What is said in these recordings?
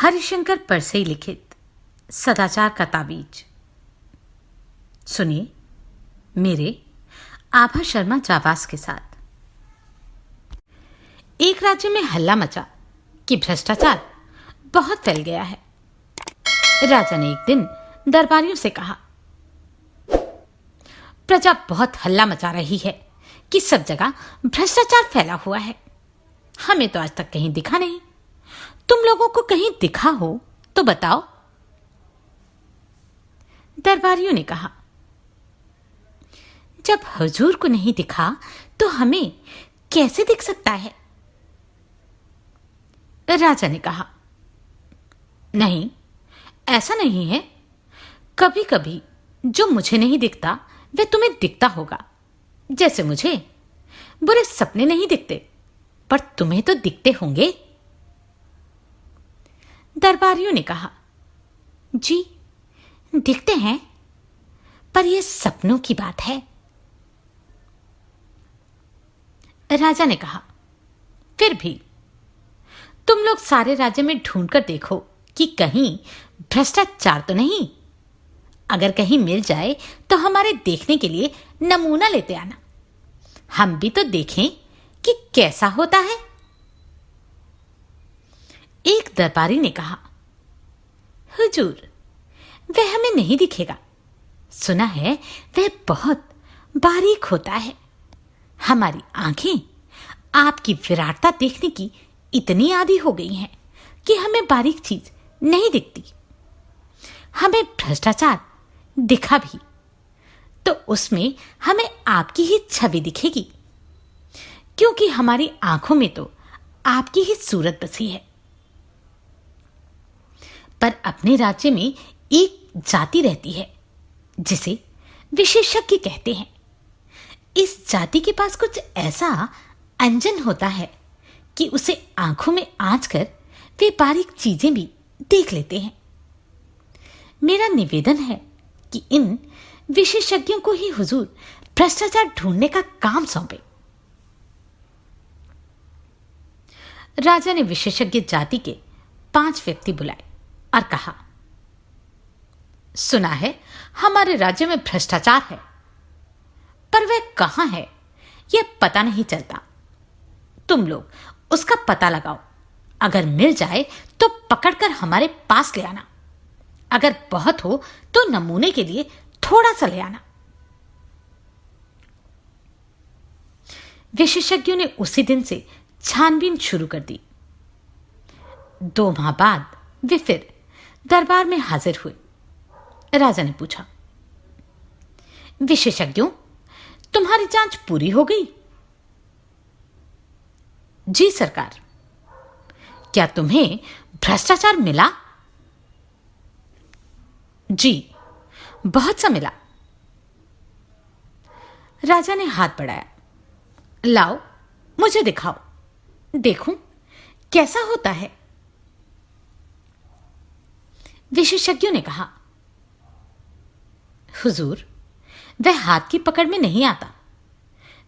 हरिशंकर परसई लिखित सदाचार का ताबीज। सुनिए मेरे आभा शर्मा जाबाज के साथ। एक राज्य में हल्ला मचा कि भ्रष्टाचार बहुत फैल गया है। राजा ने एक दिन दरबारियों से कहा, प्रजा बहुत हल्ला मचा रही है कि सब जगह भ्रष्टाचार फैला हुआ है। हमें तो आज तक कहीं दिखा नहीं। तुम लोगों को कहीं दिखा हो तो बताओ। दरबारियों ने कहा, जब हुजूर को नहीं दिखा तो हमें कैसे दिख सकता है? राजा ने कहा, नहीं, ऐसा नहीं है। कभी कभी जो मुझे नहीं दिखता वह तुम्हें दिखता होगा। जैसे मुझे बुरे सपने नहीं दिखते, पर तुम्हें तो दिखते होंगे। दरबारियों ने कहा, जी दिखते हैं, पर यह सपनों की बात है। राजा ने कहा, फिर भी तुम लोग सारे राज्य में ढूंढ कर देखो कि कहीं भ्रष्टाचार तो नहीं। अगर कहीं मिल जाए तो हमारे देखने के लिए नमूना लेते आना, हम भी तो देखें कि कैसा होता है। एक दरबारी ने कहा, हुजूर, वह हमें नहीं दिखेगा। सुना है वह बहुत बारीक होता है। हमारी आंखें आपकी विराटता देखने की इतनी आदी हो गई हैं कि हमें बारीक चीज नहीं दिखती। हमें भ्रष्टाचार दिखा भी तो उसमें हमें आपकी ही छवि दिखेगी, क्योंकि हमारी आंखों में तो आपकी ही सूरत बसी है। पर अपने राज्य में एक जाति रहती है जिसे विशेषज्ञ कहते हैं। इस जाति के पास कुछ ऐसा अंजन होता है कि उसे आंखों में आंच कर वे बारीक चीजें भी देख लेते हैं। मेरा निवेदन है कि इन विशेषज्ञों को ही हुजूर भ्रष्टाचार ढूंढने का काम सौंपे। राजा ने विशेषज्ञ जाति के 5 व्यक्ति बुलाए और कहा, सुना है हमारे राज्य में भ्रष्टाचार है, पर वह कहां है यह पता नहीं चलता। तुम लोग उसका पता लगाओ। अगर मिल जाए तो पकड़कर हमारे पास ले आना। अगर बहुत हो तो नमूने के लिए थोड़ा सा ले आना। विशेषज्ञों ने उसी दिन से छानबीन शुरू कर दी। 2 माह बाद वे फिर दरबार में हाजिर हुए। राजा ने पूछा, विशेषज्ञों, तुम्हारी जांच पूरी हो गई? जी सरकार। क्या तुम्हें भ्रष्टाचार मिला? जी, बहुत सा मिला। राजा ने हाथ बढ़ाया, लाओ मुझे दिखाओ, देखूं कैसा होता है। विशेषज्ञों ने कहा, हुजूर, वह हाथ की पकड़ में नहीं आता।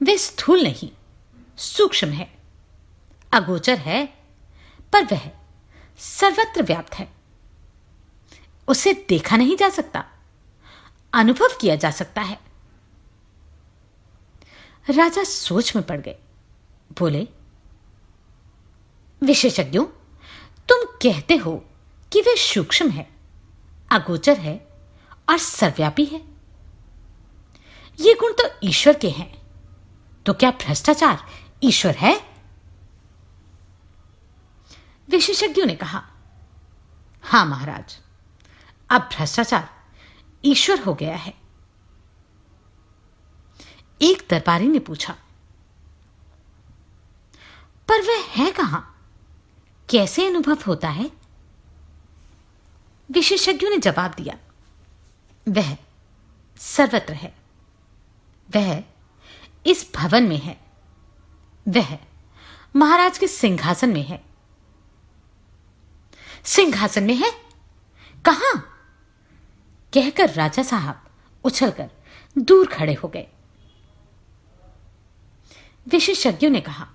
वह स्थूल नहीं, सूक्ष्म है, अगोचर है, पर वह सर्वत्र व्याप्त है। उसे देखा नहीं जा सकता, अनुभव किया जा सकता है। राजा सोच में पड़ गए। बोले, विशेषज्ञों, तुम कहते हो कि वह सूक्ष्म है, अगोचर है और सर्वव्यापी है। ये गुण तो ईश्वर के हैं, तो क्या भ्रष्टाचार ईश्वर है? विशेषज्ञों ने कहा, हां महाराज, अब भ्रष्टाचार ईश्वर हो गया है। एक दरबारी ने पूछा, पर वह है कहां? कैसे अनुभव होता है? विशेषज्ञों ने जवाब दिया, वह सर्वत्र है। वह इस भवन में है। वह महाराज के सिंहासन में है। सिंहासन में है? कहां? कहकर राजा साहब उछलकर दूर खड़े हो गए। विशेषज्ञों ने कहा,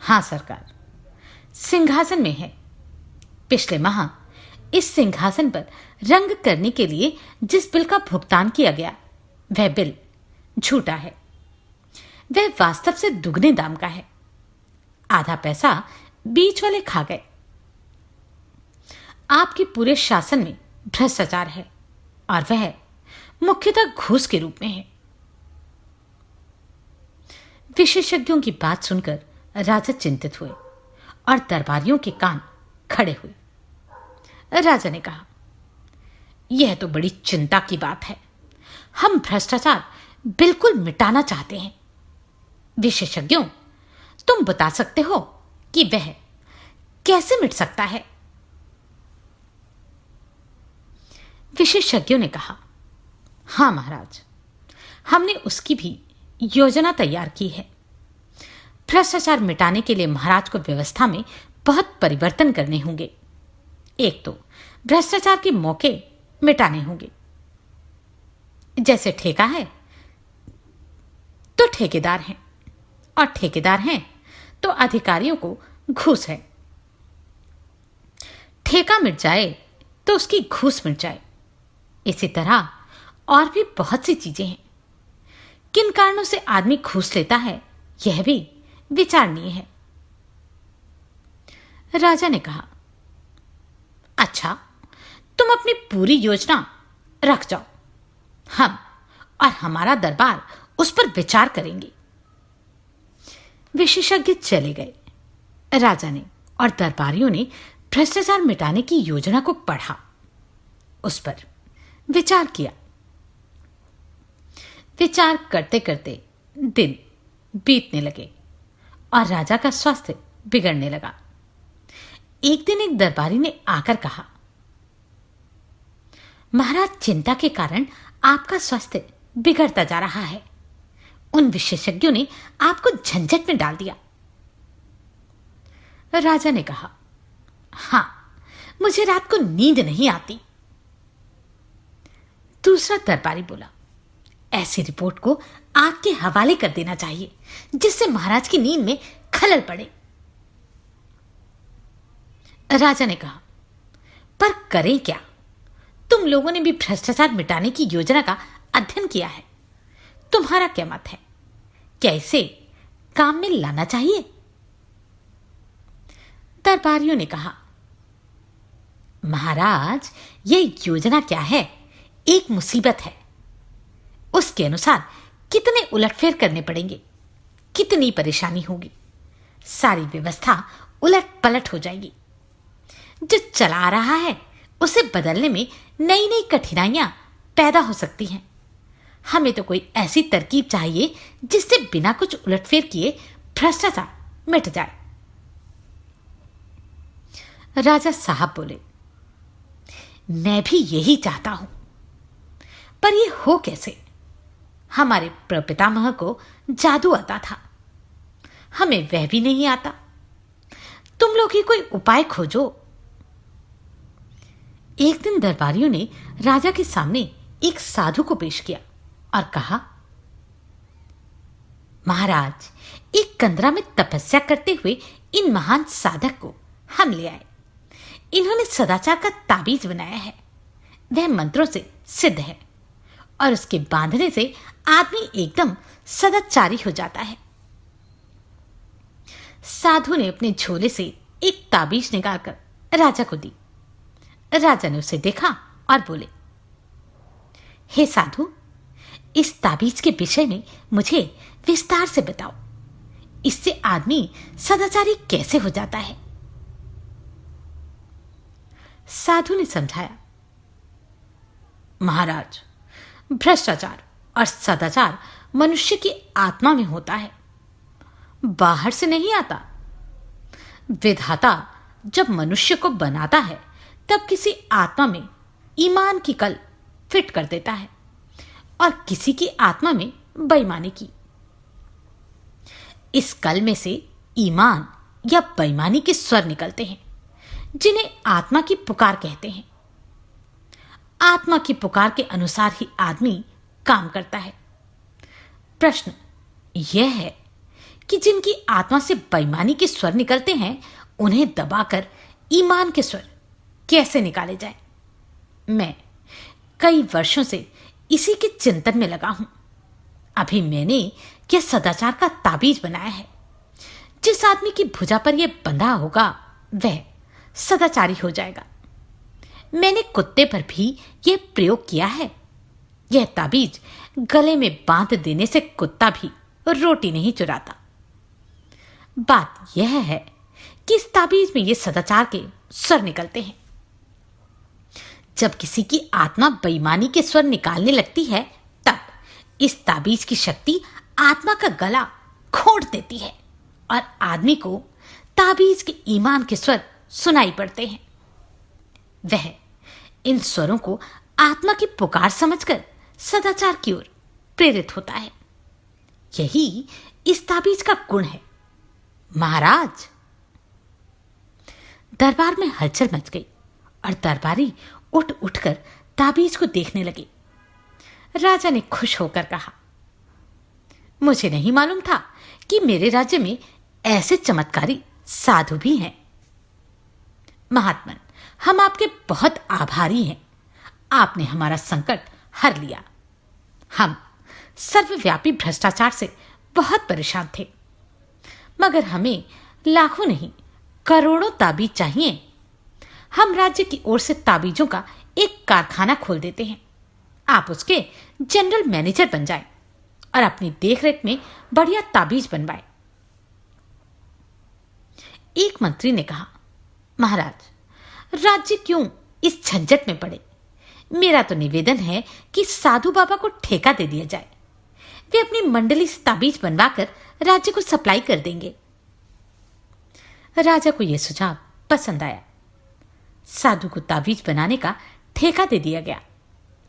हां सरकार, सिंहासन में है, पिछले माह इस सिंहासन पर रंग करने के लिए जिस बिल का भुगतान किया गया वह बिल झूठा है। वह वास्तव से दुगने दाम का है। आधा पैसा बीच वाले खा गए। आपके पूरे शासन में भ्रष्टाचार है और वह मुख्यतः घूस के रूप में है। विशेषज्ञों की बात सुनकर राजा चिंतित हुए और दरबारियों के कान खड़े हुए। राजा ने कहा, यह तो बड़ी चिंता की बात है। हम भ्रष्टाचार बिल्कुल मिटाना चाहते हैं। विशेषज्ञों, तुम बता सकते हो कि वह कैसे मिट सकता है? विशेषज्ञों ने कहा, हां महाराज, हमने उसकी भी योजना तैयार की है। भ्रष्टाचार मिटाने के लिए महाराज को व्यवस्था में बहुत परिवर्तन करने होंगे। एक तो भ्रष्टाचार के मौके मिटाने होंगे। जैसे ठेका है तो ठेकेदार हैं, और ठेकेदार हैं तो अधिकारियों को घूस है। ठेका मिट जाए तो उसकी घूस मिट जाए। इसी तरह और भी बहुत सी चीजें हैं। किन कारणों से आदमी घूस लेता है यह भी विचारणीय है। राजा ने कहा, अच्छा, तुम अपनी पूरी योजना रख जाओ। हम और हमारा दरबार उस पर विचार करेंगे। विशेषज्ञ चले गए। राजा ने और दरबारियों ने भ्रष्टाचार मिटाने की योजना को पढ़ा, उस पर विचार किया। विचार करते करते दिन बीतने लगे और राजा का स्वास्थ्य बिगड़ने लगा। एक दिन एक दरबारी ने आकर कहा, महाराज, चिंता के कारण आपका स्वास्थ्य बिगड़ता जा रहा है। उन विशेषज्ञों ने आपको झंझट में डाल दिया। राजा ने कहा, हां, मुझे रात को नींद नहीं आती। दूसरा दरबारी बोला, ऐसी रिपोर्ट को आग के हवाले कर देना चाहिए जिससे महाराज की नींद में खलल पड़े। राजा ने कहा, पर करें क्या? तुम लोगों ने भी भ्रष्टाचार मिटाने की योजना का अध्ययन किया है। तुम्हारा क्या मत है? क्या इसे काम में लाना चाहिए? दरबारियों ने कहा, महाराज, यह योजना क्या है? एक मुसीबत है। उसके अनुसार कितने उलटफेर करने पड़ेंगे, कितनी परेशानी होगी। सारी व्यवस्था उलट पलट हो जाएगी। जो चला रहा है उसे बदलने में नई नई कठिनाइयां पैदा हो सकती हैं। हमें तो कोई ऐसी तरकीब चाहिए जिससे बिना कुछ उलटफेर किए भ्रष्टाचार मिट जाए। राजा साहब बोले, मैं भी यही चाहता हूं, पर यह हो कैसे? हमारे प्रपितामह को जादू आता था, हमें वह भी नहीं आता। तुम लोग ही कोई उपाय खोजो। एक दिन दरबारियों ने राजा के सामने एक साधु को पेश किया और कहा, महाराज, एक कंदरा में तपस्या करते हुए इन महान साधक को हम ले आए। इन्होंने सदाचार का ताबीज बनाया है। वह मंत्रों से सिद्ध है और उसके बांधने से आदमी एकदम सदाचारी हो जाता है। साधु ने अपने झोले से एक ताबीज निकालकर राजा को दी। राजा ने उसे देखा और बोले, हे साधु, इस ताबीज के विषय में मुझे विस्तार से बताओ। इससे आदमी सदाचारी कैसे हो जाता है? साधु ने समझाया, महाराज, भ्रष्टाचार और सदाचार मनुष्य की आत्मा में होता है, बाहर से नहीं आता। विधाता जब मनुष्य को बनाता है तब किसी आत्मा में ईमान की कल फिट कर देता है और किसी की आत्मा में बेईमानी की। इस कल में से ईमान या बेईमानी के स्वर निकलते हैं, जिन्हें आत्मा की पुकार कहते हैं। आत्मा की पुकार के अनुसार ही आदमी काम करता है। प्रश्न यह है कि जिनकी आत्मा से बेईमानी के स्वर निकलते हैं, उन्हें दबाकर ईमान के स्वर कैसे निकाले जाए। मैं कई वर्षों से इसी के चिंतन में लगा हूं। अभी मैंने यह सदाचार का ताबीज बनाया है। जिस आदमी की भुजा पर यह बंधा होगा वह सदाचारी हो जाएगा। मैंने कुत्ते पर भी यह प्रयोग किया है। यह ताबीज गले में बांध देने से कुत्ता भी रोटी नहीं चुराता। बात यह है कि इस ताबीज में ये सदाचार के स्वर निकलते हैं। जब किसी की आत्मा बेईमानी के स्वर निकालने लगती है तब इस ताबीज की शक्ति आत्मा का गला घोंट देती है और आदमी को ताबीज के ईमान के स्वर सुनाई पड़ते हैं। वह इन स्वरों को आत्मा की पुकार समझकर सदाचार की ओर प्रेरित होता है। यही इस ताबीज का गुण है। महाराज, दरबार में हलचल मच गई और दरबारी उठ उठकर ताबीज को देखने लगे। राजा ने खुश होकर कहा, मुझे नहीं मालूम था कि मेरे राज्य में ऐसे चमत्कारी साधु भी हैं। महात्मन, हम आपके बहुत आभारी हैं। आपने हमारा संकट हर लिया। हम सर्वव्यापी भ्रष्टाचार से बहुत परेशान थे, मगर हमें लाखों नहीं करोड़ों ताबीज चाहिए। हम राज्य की ओर से ताबीजों का एक कारखाना खोल देते हैं। आप उसके जनरल मैनेजर बन जाएं और अपनी देखरेख में बढ़िया ताबीज बनवाएं। एक मंत्री ने कहा, महाराज, राज्य क्यों इस झंझट में पड़े। मेरा तो निवेदन है कि साधु बाबा को ठेका दे दिया जाए। वे अपनी मंडली से ताबीज बनवाकर राज्य को सप्लाई कर देंगे। राजा को यह सुझाव पसंद आया। साधु को ताबीज बनाने का ठेका दे दिया गया।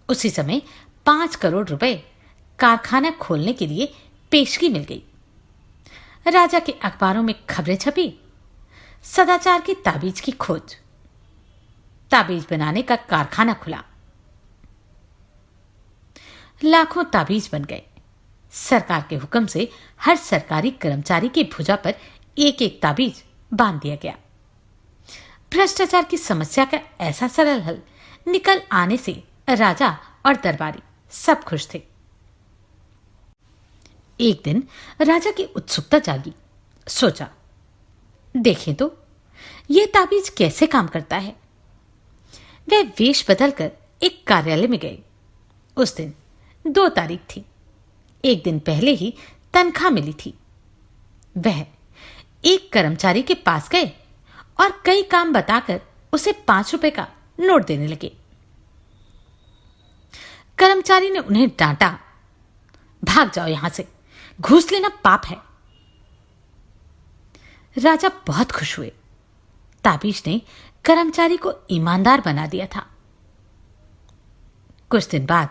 उसी समय 5 करोड़ रुपए कारखाना खोलने के लिए पेशगी मिल गई। राजा के अखबारों में खबरें छपी, सदाचार की ताबीज की खोज। ताबीज बनाने का कारखाना खुला। लाखों ताबीज बन गए। सरकार के हुक्म से हर सरकारी कर्मचारी की भुजा पर एक एक ताबीज बांध दिया गया। भ्रष्टाचार की समस्या का ऐसा सरल हल निकल आने से राजा और दरबारी सब खुश थे। एक दिन राजा की उत्सुकता जागी। सोचा, देखें तो यह ताबीज कैसे काम करता है। वे वेश बदलकर एक कार्यालय में गए। उस दिन 2 तारीख थी। एक दिन पहले ही तनख्वाह मिली थी। वह एक कर्मचारी के पास गए और कई काम बताकर उसे 5 रुपए का नोट देने लगे। कर्मचारी ने उन्हें डांटा, भाग जाओ यहां से, घूस लेना पाप है। राजा बहुत खुश हुए। ताबीज ने कर्मचारी को ईमानदार बना दिया था। कुछ दिन बाद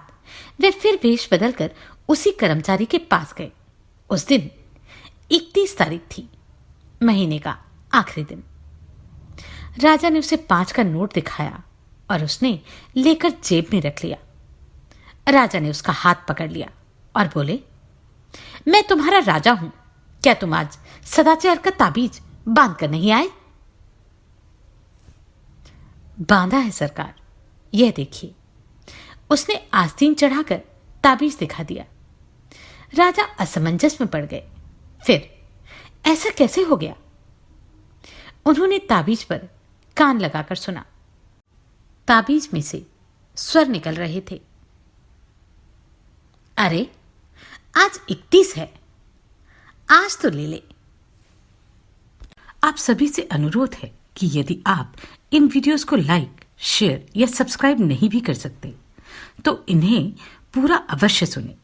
वे फिर वेश बदलकर उसी कर्मचारी के पास गए। उस दिन 31 तारीख थी, महीने का आखिरी दिन। राजा ने उसे 5 का नोट दिखाया और उसने लेकर जेब में रख लिया। राजा ने उसका हाथ पकड़ लिया और बोले, मैं तुम्हारा राजा हूं, क्या तुम आज सदाचार का ताबीज बांध कर नहीं आए। बांधा है सरकार, यह देखिए। उसने आस्तीन चढ़ाकर ताबीज दिखा दिया। राजा असमंजस में पड़ गए। फिर ऐसा कैसे हो गया। उन्होंने ताबीज पर कान लगाकर सुना। ताबीज में से स्वर निकल रहे थे, अरे आज 31 है, आज तो ले ले। आप सभी से अनुरोध है कि यदि आप इन वीडियोस को लाइक, शेयर या सब्सक्राइब नहीं भी कर सकते तो इन्हें पूरा अवश्य सुनें।